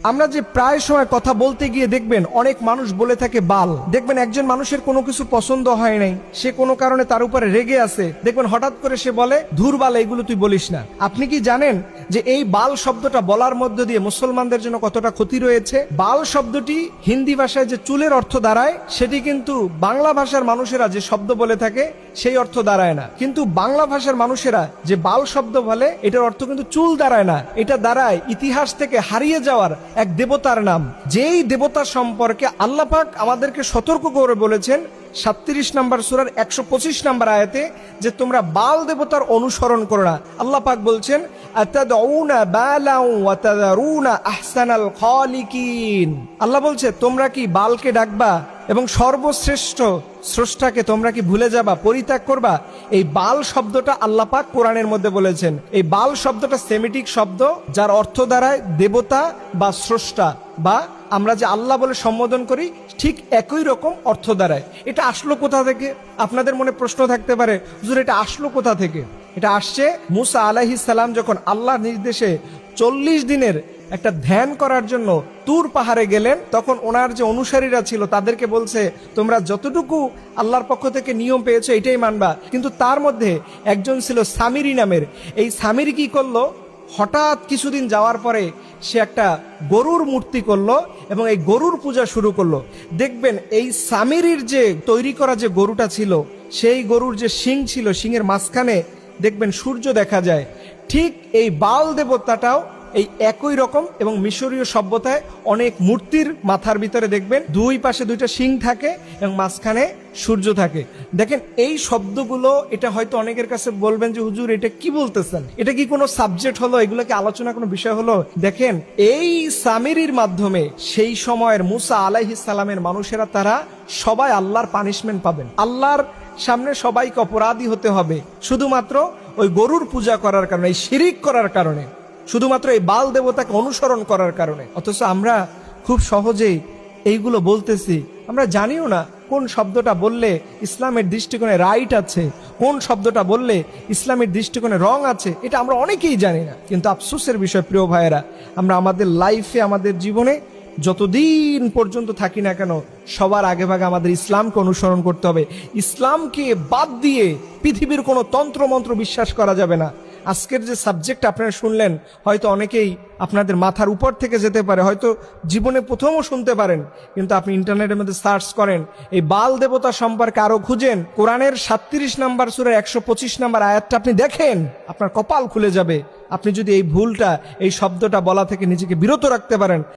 আমরা যে প্রায় সময় কথা বলতে গিয়ে দেখবেন অনেক মানুষ বলে থাকে বাল। দেখবেন একজন মানুষের কোনো কিছু পছন্দ হয় নাই, সে কোনো কারণে তার উপরে রেগে আছে, দেখবেন হঠাৎ করে সে বলে ধুর বাল, এইগুলো তুই বলিস না। আপনি কি জানেন যে এই বাল শব্দটা বলার মধ্য দিয়ে মুসলমানদের জন্য কতটা ক্ষতি রয়েছে? বাল শব্দটি হিন্দি ভাষায় যে চুলের অর্থ দাঁড়ায়, সেটি কিন্তু বাংলা ভাষার মানুষেরা যে শব্দ বলে থাকে সেই অর্থ দাঁড়ায় না। কিন্তু বাংলা ভাষার মানুষেরা যে বাল শব্দ বলে, এটার অর্থ কিন্তু চুল দাঁড়ায় না, এটা দাঁড়ায় ইতিহাস থেকে হারিয়ে যাওয়ার এক দেবতার নাম। যেই দেবতা সম্পর্কে আল্লাহ পাক আমাদেরকে সতর্ক করে বলেছেন 37 নম্বর সূরার 125 নম্বর আয়াতে যে তোমরা বাল দেবতার অনুসরণ করো না। আল্লাহ পাক বলছেন আতাদউনা বালাউ ওয়া তাযারুনা আহসানাল খালিকিন। আল্লাহ বলছে তোমরা কি বালকে ডাকবা এবং সর্বশ্রেষ্ঠ স্রষ্টাকে তোমরা কি ভুলে যাবা, পরিত্যাগ করবা? এই বাল শব্দটা আল্লাহ পাক কোরআনের মধ্যে বলেছেন। এই বাল শব্দটা সেমিটিক শব্দ, যার অর্থ দাঁড়ায় দেবতা বা স্রষ্টা, বা আমরা যে আল্লাহ বলে সম্বোধন করি ঠিক একই রকম অর্থ দাঁড়ায়। এটা আসলো কোথা থেকে? আপনাদের মনে প্রশ্ন থাকতে পারে, হুজুর এটা আসলো কোথা থেকে? এটা আসছে মুসা আলাইহিস সালাম যখন আল্লাহর নির্দেশে 40 দিনের একটা ধ্যান করার জন্য তুর পাহাড়ে গেলেন, তখন ওনার যে অনুসারীরা ছিল তাদেরকে বলছে তোমরা যতটুকু আল্লাহর পক্ষ থেকে নিয়ম পেয়েছো এটাই মানবা। কিন্তু তার মধ্যে একজন ছিল সামিরি নামের। এই সামিরি কি করলো, হঠাৎ কিছুদিন যাওয়ার পরে সে একটা গরুর মূর্তি করলো এবং এই গরুর পূজা শুরু করলো। দেখবেন এই সামিরির যে তৈরি করা যে গরুটা ছিল, সেই গরুর যে শিং ছিল, শিংয়ের মাঝখানে দেখবেন সূর্য দেখা যায়। ঠিক এই বাল দেবতাটাও এই একই রকম, এবং মিশরীয় সভ্যতায় অনেক মূর্তির মাথার ভিতরে দেখবেন দুই পাশে দুইটা শিং থাকে এবং মাঝখানে সূর্য থাকে। দেখেন এই শব্দগুলো, এটা হয়তো অনেকের কাছে বলবেন যে হুজুর এটা কি বলতেছেন, এটা কি কোনো সাবজেক্ট হলো, এগুলোকে আলোচনা কোনো বিষয় হলো? দেখেন এই সামিরির মাধ্যমে সেই সময়ের মুসা আলাইহিস সালামের মানুষেরা তারা সবাই আল্লাহর পানিশমেন্ট পাবেন। আল্লাহর সামনে সবাইকে অপরাধী হতে হবে শুধুমাত্র ওই গরুর পূজা করার কারণে, এই শিরিক করার কারণে, শুধুমাত্র এই বাল দেবতাকে অনুসরণ করার কারণে। অথচ আমরা খুব সহজেই এইগুলো বলতেছি, আমরা জানিও না কোন শব্দটা বললে ইসলামের দৃষ্টিকোণে রাইট আছে, কোন শব্দটা বললে ইসলামের দৃষ্টিকোণে রং আছে, এটা আমরা অনেকেই জানি না। কিন্তু আফসোসের বিষয় প্রিয় ভাইয়েরা, আমরা আমাদের লাইফে, আমাদের জীবনে যতদিন পর্যন্ত থাকি না কেন, সবার আগে ভাগে আমাদের ইসলামকে অনুসরণ করতে হবে। ইসলামকে বাদ দিয়ে পৃথিবীর কোনো তন্ত্রমন্ত্র বিশ্বাস করা যাবে না। আজকের যে সাবজেক্ট আপনারা শুনলেন, হয়তো অনেকেই আপনাদের মাথার উপর থেকে যেতে পারে, হয়তো জীবনে প্রথমও শুনতে পারেন, কিন্তু আপনি ইন্টারনেটের মধ্যে সার্চ করেন, এই বাল দেবতা সম্পর্কে আরো খুঁজেন, কোরআনের 37 নম্বর সূরার 125 নম্বর আয়াতটা আপনি দেখেন, আপনার কপাল খুলে যাবে। আপনি যদি এই ভুলটা, এই শব্দটা বলা থেকে নিজেকে বিরত রাখতে পারেন।